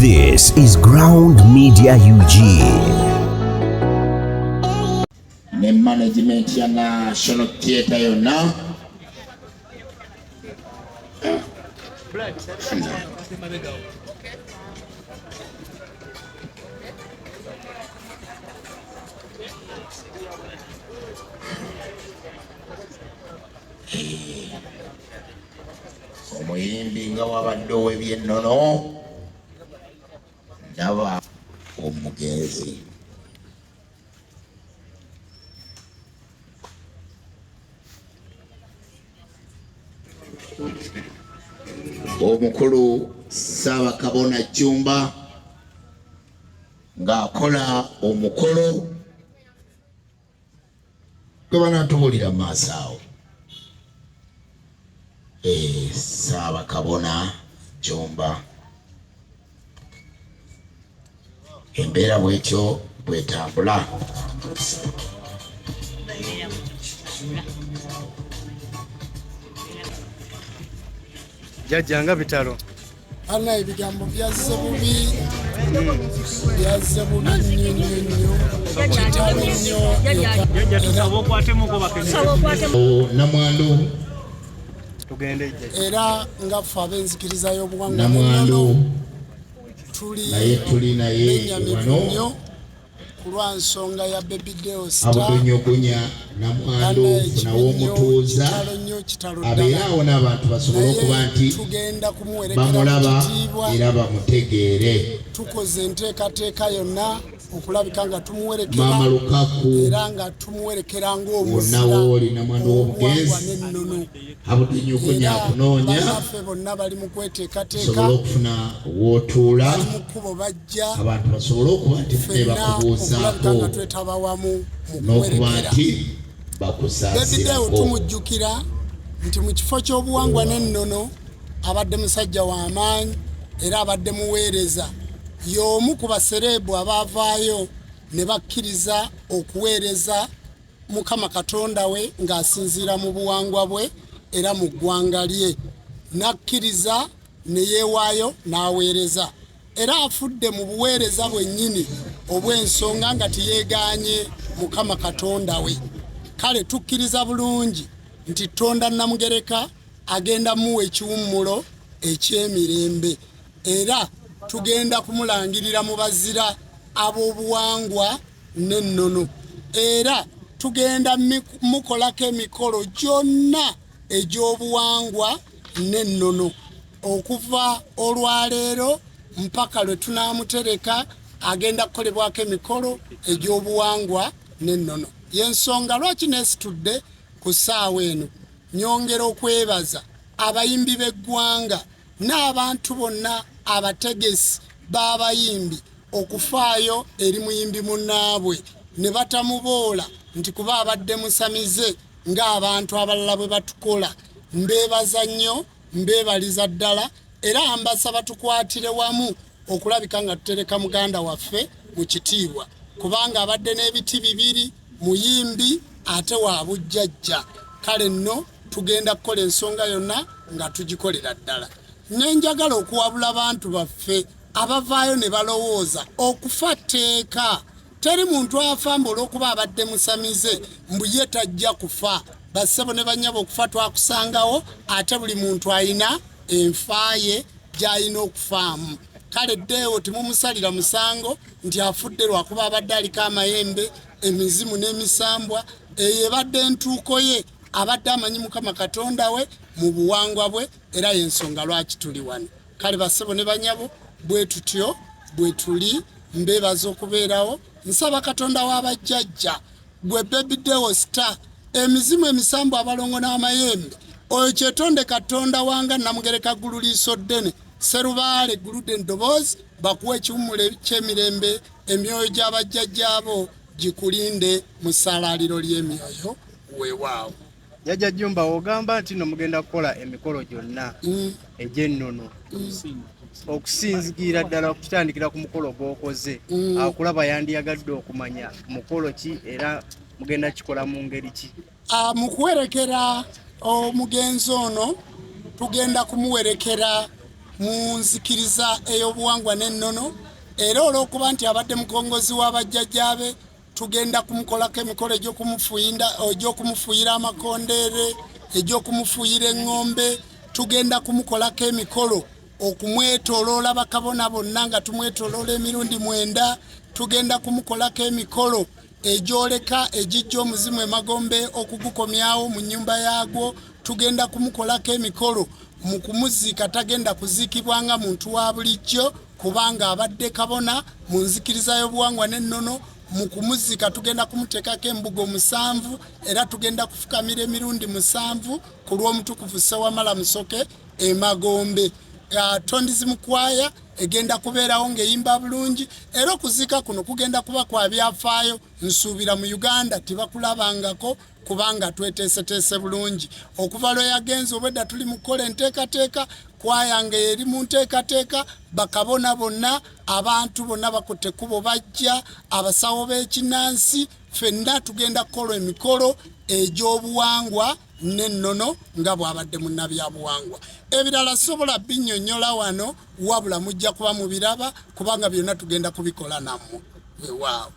This is Ground Media UG. Ne management ya National Theatre yonna omuyimbi nga wabadde ow'ebyennono ndaba omugenzi omukulu Ssaabakabona Jjumba ng'akola omukolo gwe banaatubulira mu maaso awo. Ssaabakabona Jjumba embeera bwetyo bwetambula. Jaaja nga bitalo ana ebigambo byazze bubi nnyo kitalo nnyo. Jaaja tusaba okwatemuko bakene Namwandu tugende Jaaja era nga ffe ab'enzikiriza y'obuwangwa Namwandu tuli naye wano nnyo ku lwa nsonga ya Baby Deo Star abudonyogonya Namwandu funawo omutuuza abeera awo n'abantu basobole okuba nti bamulaba era bamutegeere. tukoze enteekateeka yonna okulabika nga tumuwerekera Maama Lukaku era nga tumuwerekera wonna wooli Namwandu w'omugenzi n'ennono. abudonyogonya akunoonya bannaffe bonna bali mu kweteekateeka osobole okufuna w'otuula bali mu kkubo bajja abantu basobole okuba nti ne bakubuuzaako nga twetaba wamu mu n'okuba kuwerekera. nti Baby Deo bakusaasirako. tumujjukira nti mu kifo ky'obuwangwa n'ennono abadde musajja w'amaanyi era abadde muweereza. Y'omu ku basereebu abaavaayo ne bakkiriza okuweereza Mukama Katonda we ng'asinziira mu buwangwa bwe era mu ggwanga lye. N'akkiriza ne yeewaayo n'aweereza. Era afudde mu buweereza bwennyini obw'ensonga nga teyeegaanye Mukama Katonda we. Kale tukkiriza bulungi nti Tonda Namugereka agenda muwa ekiwummulo eky'emirembe era tugenda kumulangirira mu bazira ab'obuwangwa n'ennono era tugenda mukolako emikolo gyonna egy'obuwangwa n'ennono okuva olwaleero mpaka lwe tunaamutereka agenda kukolebwako emikolo egy'obuwangwa n'ennono. Y'ensonga lwaki neesitudde ku ssaawa eno nyongera okwebaza abayimbi b'eggwanga n'abantu bonna abategesi b'abayimbi okufaayo eri muyimbi munnaabwe ne batamuboola nti kuba abadde musamize ng'abantu abalala bwe batukola. Mbeebaza nnyo, mbeebaliza ddala era mbasaba tukwatire wamu okulabika nga tutereka muganda waffe mu kitiibwa kubanga abadde n'ebiti bibiri muyimbi ate wa bujjajja. Kale nno tugenda kukola ensonga yonna nga tugikolera ddala. Nenjagala okuwabula abantu baffe abavaayo ne balowooza okufa tteeka. Teri muntu afa mbu olw'okuba abadde musamize mbu ye tajja kufa. Bassebo ne bannyabo okufa twakusangawo ate buli muntu ayina enfa ye gy'alina okufaamu. Kale Deo temumusalira musango nti afudde lwakuba abadde aliko amayembe emizimu n'emisambwa. Eyo ebadde entuuko ye abadde amanyi Mukama Katonda we mu buwangwa bwe era y'ensonga lwaki tuli wano. Kale bassebo ne banyabo bwe tutyo bwe tuli mbeebaza okubeerawo. Nsaba Katonda w'abajjajja gwe Baby Deo Star emizimu emisambu abalongo n'amayembe oyo kyetonde Katonda wanga Namugereka ggulu liiso ddene Serubaale gguludde eddoboozi bakuwa ekiwummula ky'emirembe emyoyo gy'abajjajjaabo gikulinde mu ssalaaliro ly'emyoyo weewaawo. Jaaja Jjumba ogamba nti no mugenda kukola emikolo gyonna egy'ennono okusinzigira ddala okutandikira ku mukolo gw'okoze akulaba yandiyagadde okumanya mukolo ki era mugenda kikola mu ngeri ki? Mu kuwerekera omugenzi ono tugenda kumuwerekera mu nzikiriza ey'obuwangwa n'ennono, era olw'okuba nti abadde mukongozi w'abajjajjaabe tugenda kumukolako emikolo egy'okumufuuyira amakondeere, egy'okumufuuyira eŋŋombe, tugenda kumukolako emikolo okumwetooloola bakabona bonna nga tumwetooloola emirundi 9, tugenda kumukolako emikolo egyoleka ejijja omuzimu emagombe okugukomyawo mu nnyumba yaagwo, tugenda kumukolako emikolo mu kumuziika tagenda kuziikibwa nga muntu wa bulijjo kubanga abadde kabona mu nzikiriza y'obuwangwa n'ennono. Mu kumuziika tugenda kumuteekako embugo 7 era tugenda kufukamira emirundi 7 ku lw'omutukuvu Ssewamala Musoke emagombe. Tondizi mukwaya egenda kubeerawo ng'eyimba bulungi, era okuziika kuno kugenda kuba kwa byafaayo. Nsuubira mu Uganda tebakulabangako kubanga tweteeseteese bulungi. Okuva lwe yagenze obwedda tuli mu kukola enteekateeka, kwaya nga eri mu nteekateeka, bakabona bonna, abantu bonna bakutte ekkubo bajja, abasawo b'ekinnansi, ffenna tugenda kukola emikolo egy'obuwangwa n'ennono nga bw'abadde munnabyabuwangwa. Ebirala sobola binnyonnyola wano wabula mujja kuba mubiraba kubanga byonna tugenda kubikola nammwe. Weewaawo.